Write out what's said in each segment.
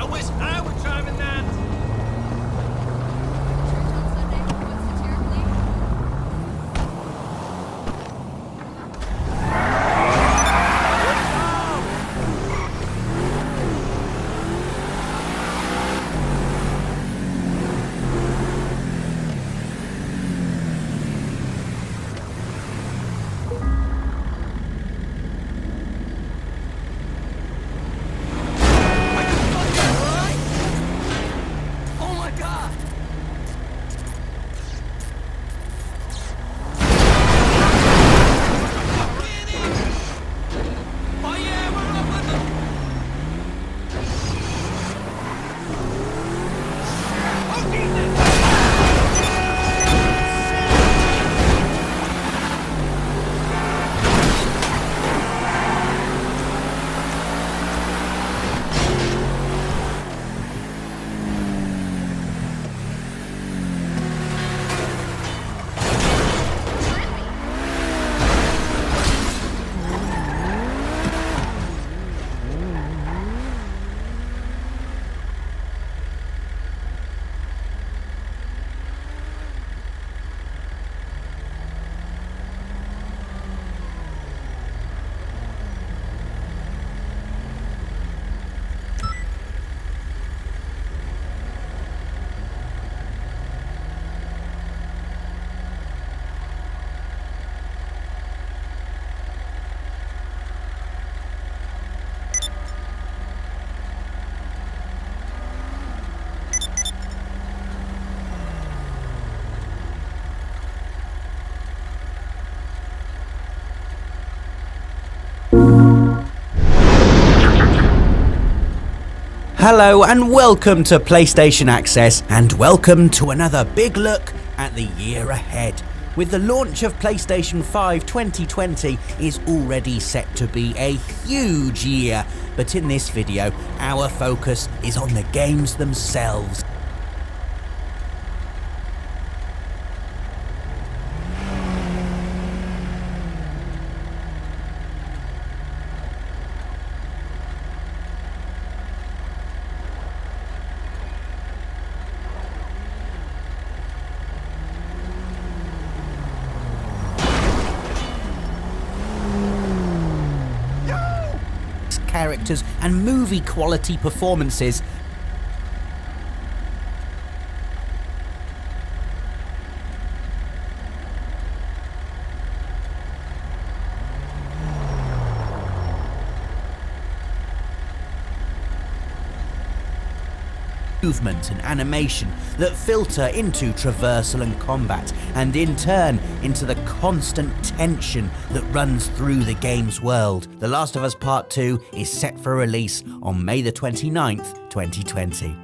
I was driving that. Hello and welcome to PlayStation Access, and welcome to another big look at the year ahead. With the launch of PlayStation 5 2020 is already set to be a huge year, but in this video our focus is on the games themselves. Characters and movie quality performances. Movement and animation that filter into traversal and combat, and in turn into the constant tension that runs through the game's world. The Last of Us Part 2 is set for release on May the 29th, 2020.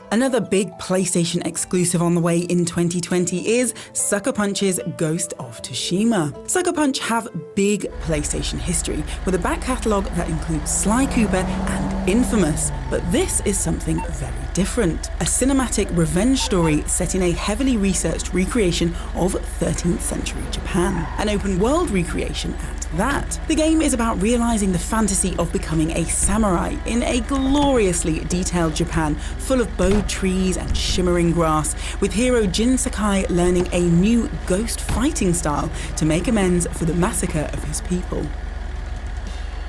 Another big PlayStation exclusive on the way in 2020 is Sucker Punch's Ghost of Tsushima. Sucker Punch have big PlayStation history with a back catalogue that includes Sly Cooper and Infamous, but this is something very different. A cinematic revenge story set in a heavily researched recreation of 13th century Japan. An open world recreation at that. The game is about realising the fantasy of becoming a samurai in a gloriously detailed Japan full of bowed trees and shimmering grass, with hero Jin Sakai learning a new ghost fighting style to make amends for the massacre of his people.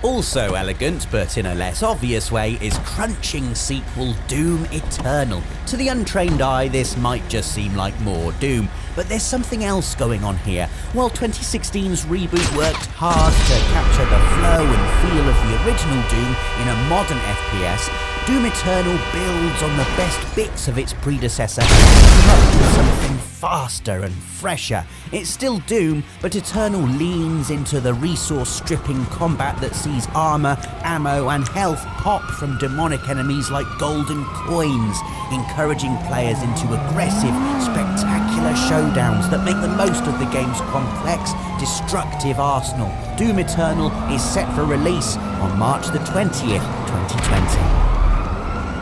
Also elegant, but in a less obvious way, is crunching sequel Doom Eternal. To the untrained eye, this might just seem like more Doom, but there's something else going on here. While 2016's reboot worked hard to capture the flow and feel of the original Doom in a modern FPS, Doom Eternal builds on the best bits of its predecessor and comes up with something faster and fresher. It's still Doom, but Eternal leans into the resource-stripping combat that sees armor, ammo, and health pop from demonic enemies like golden coins, encouraging players into aggressive, spectacular showdowns that make the most of the game's complex, destructive arsenal. Doom Eternal is set for release on March the 20th, 2020.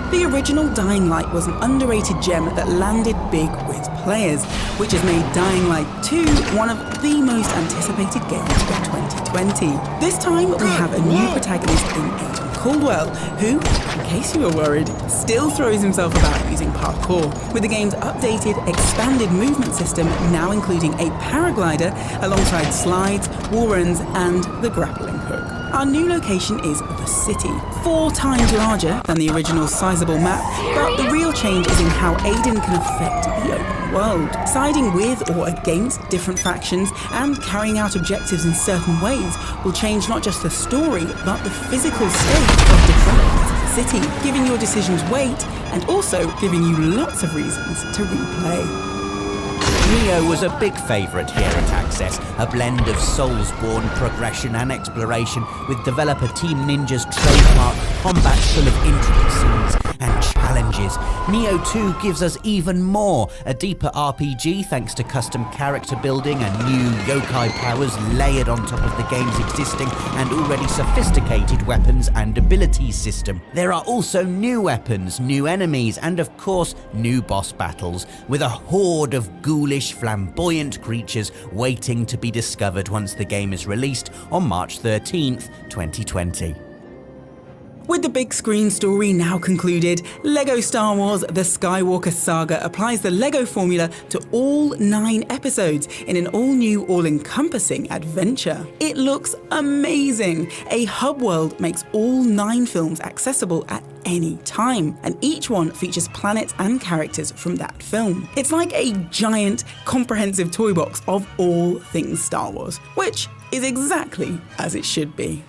The original Dying Light was an underrated gem that landed big with players, which has made Dying Light 2 one of the most anticipated games of 2020. This time we have a new protagonist in Aiden Caldwell, who, in case you were worried, still throws himself about using parkour, with the game's updated, expanded movement system now including a paraglider alongside slides, wall runs, and the grappling hook. Our new location is the city, 4 times larger than the original sizable map, but the real change is in how Aiden can affect the open world. Siding with or against different factions and carrying out objectives in certain ways will change not just the story, but the physical state of different parts of the city, giving your decisions weight and also giving you lots of reasons to replay. Nioh was a big favourite here at Access, a blend of Soulsborne progression and exploration with developer Team Ninja's trademark combat full of intricacies and challenges. Nioh 2 gives us even more, a deeper RPG thanks to custom character building and new yokai powers layered on top of the game's existing and already sophisticated weapons and abilities system. There are also new weapons, new enemies, and of course new boss battles, with a horde of ghoulish, flamboyant creatures waiting to be discovered once the game is released on March 13th, 2020. With the big screen story now concluded, LEGO Star Wars The Skywalker Saga applies the LEGO formula to all 9 episodes in an all-new, all-encompassing adventure. It looks amazing! A hub world makes all 9 films accessible at any time, and each one features planets and characters from that film. It's like a giant, comprehensive toy box of all things Star Wars, which is exactly as it should be.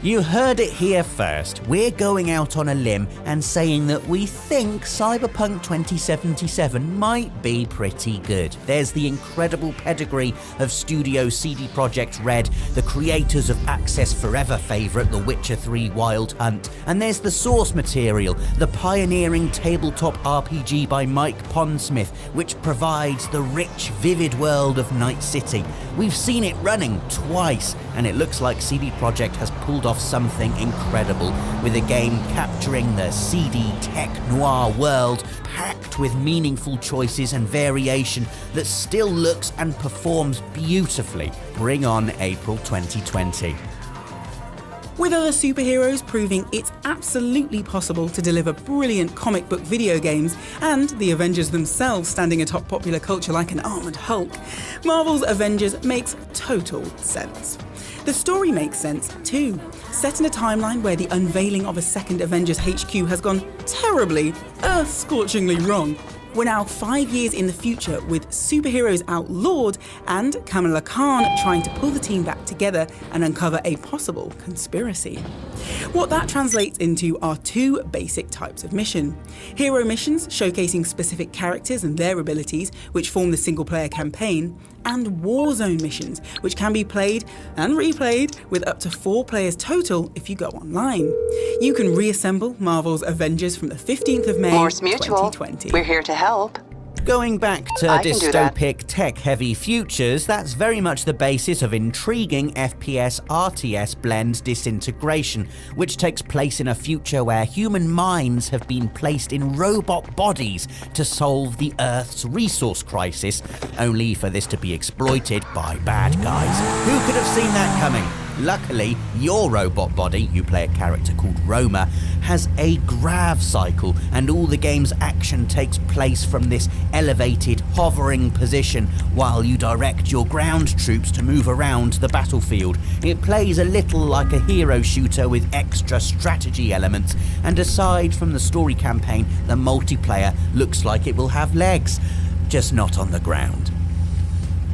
You heard it here first. We're going out on a limb and saying that we think Cyberpunk 2077 might be pretty good. There's the incredible pedigree of Studio CD Projekt Red, the creators of Access Forever favourite The Witcher 3 Wild Hunt, and there's the source material, the pioneering tabletop RPG by Mike Pondsmith, which provides the rich, vivid world of Night City. We've seen it running twice, and it looks like CD Projekt has pulled off something incredible, with a game capturing the seedy tech noir world, packed with meaningful choices and variation that still looks and performs beautifully. Bring on April 2020. With other superheroes proving it's absolutely possible to deliver brilliant comic book video games, and the Avengers themselves standing atop popular culture like an armoured Hulk, Marvel's Avengers makes total sense. The story makes sense too, set in a timeline where the unveiling of a second Avengers HQ has gone terribly, earth-scorchingly wrong. We're now 5 years in the future with superheroes outlawed and Kamala Khan trying to pull the team back together and uncover a possible conspiracy. What that translates into are 2 basic types of mission. Hero missions showcasing specific characters and their abilities, which form the single-player campaign, and Warzone missions, which can be played and replayed with up to 4 players total if you go online. You can reassemble Marvel's Avengers from the 15th of May, Morse Mutual. 2020. We're here to help. Going back to I can do that. dystopic, tech-heavy futures, that's very much the basis of intriguing FPS RTS blend Disintegration, which takes place in a future where human minds have been placed in robot bodies to solve the Earth's resource crisis, only for this to be exploited by bad guys. Who could have seen that coming? Luckily, your robot body, you play a character called Roma, has a grav cycle, and all the game's action takes place from this elevated, hovering position while you direct your ground troops to move around the battlefield. It plays a little like a hero shooter with extra strategy elements, and aside from the story campaign, the multiplayer looks like it will have legs, just not on the ground.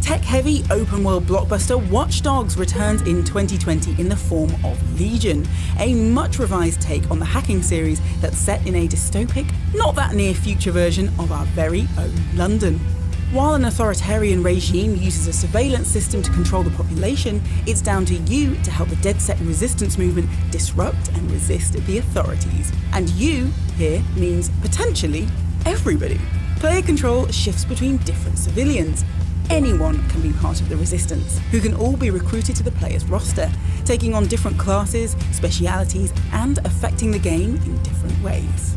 Tech-heavy open-world blockbuster Watch Dogs returns in 2020 in the form of Legion, a much-revised take on the hacking series that's set in a dystopic, not that near-future version of our very own London. While an authoritarian regime uses a surveillance system to control the population, it's down to you to help the Dead Set resistance movement disrupt and resist the authorities. And you here means potentially everybody. Player control shifts between different civilians. Anyone can be part of the resistance, who can all be recruited to the player's roster, taking on different classes, specialities, and affecting the game in different ways.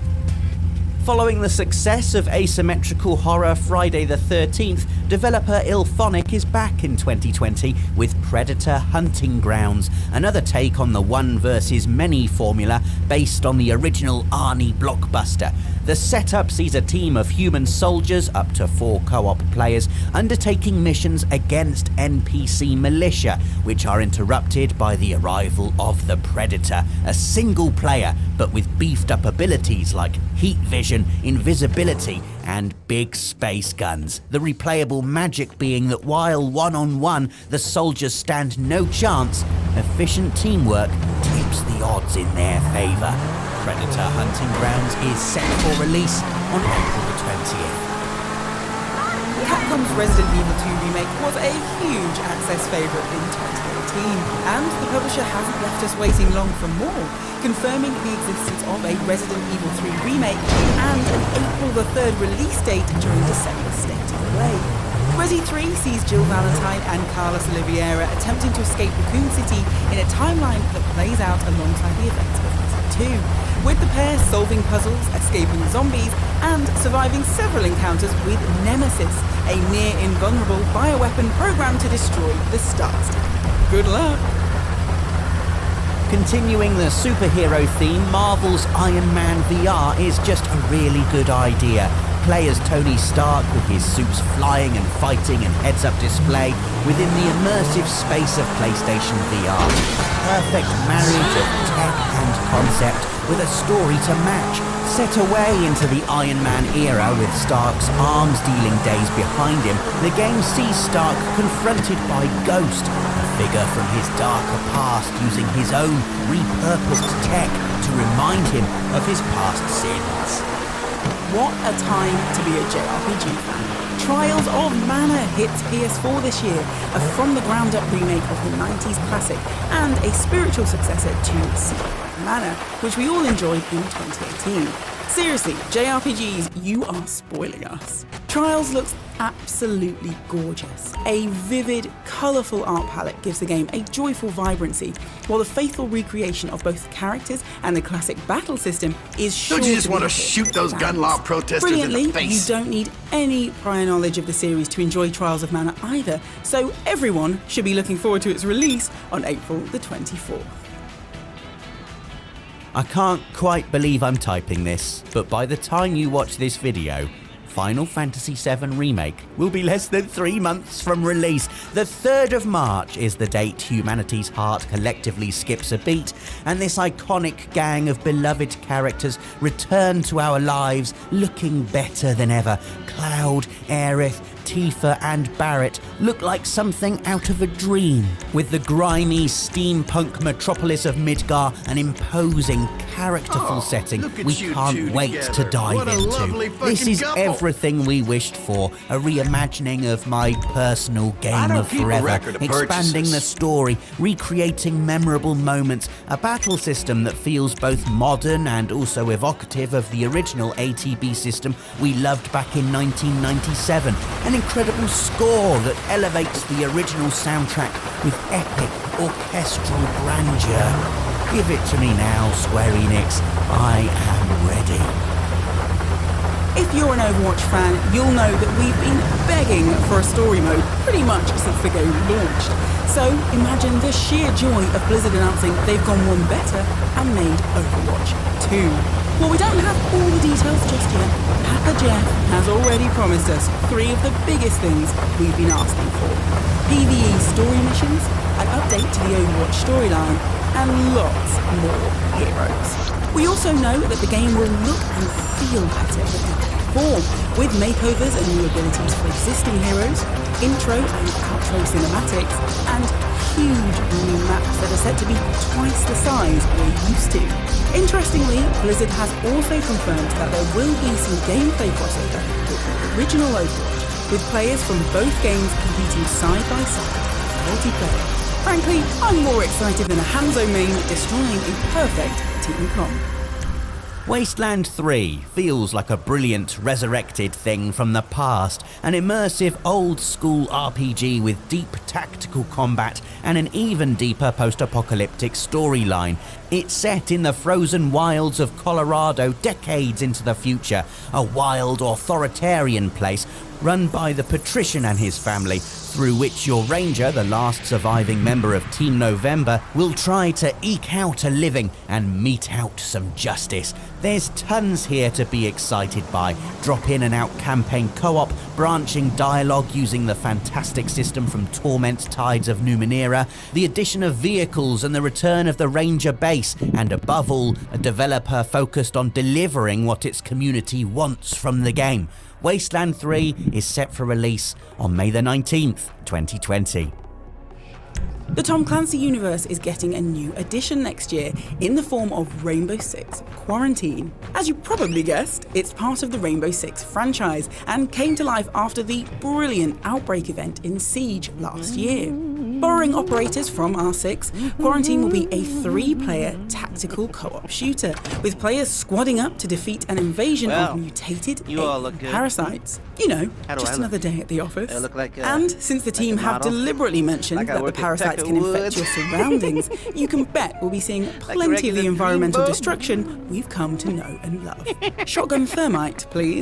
Following the success of asymmetrical horror Friday the 13th, developer IllFonic is back in 2020 with Predator Hunting Grounds, another take on the one versus many formula based on the original Arnie blockbuster. The setup sees a team of human soldiers, up to 4 co-op players, undertaking missions against NPC militia, which are interrupted by the arrival of the Predator, a single player but with beefed up abilities like heat vision, invisibility, and big space guns. The replayable magic being that while one-on-one the soldiers stand no chance, efficient teamwork tips the odds in their favour. Predator Hunting Grounds is set for release on April the 20th. Capcom's Resident Evil 2 remake was a huge access favourite in 2018, and the publisher hasn't left us waiting long for more, confirming the existence of a Resident Evil 3 remake and an April the 3rd release date during December's State of Play. Resi 3 sees Jill Valentine and Carlos Oliveira attempting to escape Raccoon City in a timeline that plays out alongside the events of Resi 2, with the pair solving puzzles, escaping zombies, and surviving several encounters with Nemesis, a near-invulnerable bioweapon programmed to destroy the Star Station. Good luck! Continuing the superhero theme, Marvel's Iron Man VR is just a really good idea. Play as Tony Stark with his suits flying and fighting and heads-up display within the immersive space of PlayStation VR. Perfect marriage of tech and concept with a story to match. Set away into the Iron Man era with Stark's arms-dealing days behind him, the game sees Stark confronted by Ghost, a figure from his darker past using his own repurposed tech to remind him of his past sins. What a time to be a JRPG fan. Trials of Mana hits PS4 this year, a from-the-ground-up remake of the 90s classic and a spiritual successor to Secret of Mana, which we all enjoyed in 2018. Seriously, JRPGs, you are spoiling us. Trials looks absolutely gorgeous. A vivid, colourful art palette gives the game a joyful vibrancy, while the faithful recreation of both the characters and the classic battle system is sure Don't you just to be want a to hit shoot for those fans. gun law protesters Brilliantly, in the face? you don't need any prior knowledge of the series to enjoy Trials of Mana either, so everyone should be looking forward to its release on April the 24th. I can't quite believe I'm typing this, but by the time you watch this video, Final Fantasy VII Remake will be less than 3 months from release. The 3rd of March is the date humanity's heart collectively skips a beat, and this iconic gang of beloved characters return to our lives looking better than ever. Cloud, Aerith, Tifa and Barrett look like something out of a dream. With the grimy steampunk metropolis of Midgar, an imposing, characterful setting look at we you can't two wait together. to dive What a lovely into. This fucking is couple. everything we wished for, a reimagining of my personal I game don't of keep a forever, record of expanding purchases. the story, recreating memorable moments, a battle system that feels both modern and also evocative of the original ATB system we loved back in 1997, an incredible score that elevates the original soundtrack with epic orchestral grandeur. Give it to me now, Square Enix. I am ready. If you're an Overwatch fan, you'll know that we've been begging for a story mode pretty much since the game launched. So imagine the sheer joy of Blizzard announcing they've gone one better and made Overwatch 2. Well, we don't have all the details just yet. Papa Jeff has already promised us 3 of the biggest things we've been asking for. PvE story missions, an update to the Overwatch storyline, and lots more heroes. We also know that the game will look and feel better than ever form, with makeovers and new abilities for existing heroes, intro and outro cinematics, and huge new maps that are set to be twice the size we're used to. Interestingly, Blizzard has also confirmed that there will be some gameplay crossover with the original Overwatch, with players from both games competing side by side in multiplayer. Frankly, I'm more excited than a Hanzo main destroying a perfect team comp. Wasteland 3 feels like a brilliant resurrected thing from the past, an immersive old-school RPG with deep tactical combat and an even deeper post-apocalyptic storyline. It's set in the frozen wilds of Colorado decades into the future, a wild authoritarian place run by the Patrician and his family, through which your ranger, the last surviving member of Team November, will try to eke out a living and mete out some justice. There's tons here to be excited by. Drop in and out campaign co-op, branching dialogue using the fantastic system from Torment's Tides of Numenera, the addition of vehicles and the return of the ranger base, and above all, a developer focused on delivering what its community wants from the game. Wasteland 3 is set for release on May the 19th, 2020. The Tom Clancy universe is getting a new addition next year in the form of Rainbow Six Quarantine. As you probably guessed, it's part of the Rainbow Six franchise and came to life after the brilliant Outbreak event in Siege last year. Borrowing operators from R6, Quarantine will be a 3-player tactical co-op shooter, with players squadding up to defeat an invasion of mutated alien parasites. You know, just another day at the office. And since the team have deliberately mentioned that the parasites can infect your surroundings, you can bet we'll be seeing plenty of the environmental destruction we've come to know and love. Shotgun thermite, please.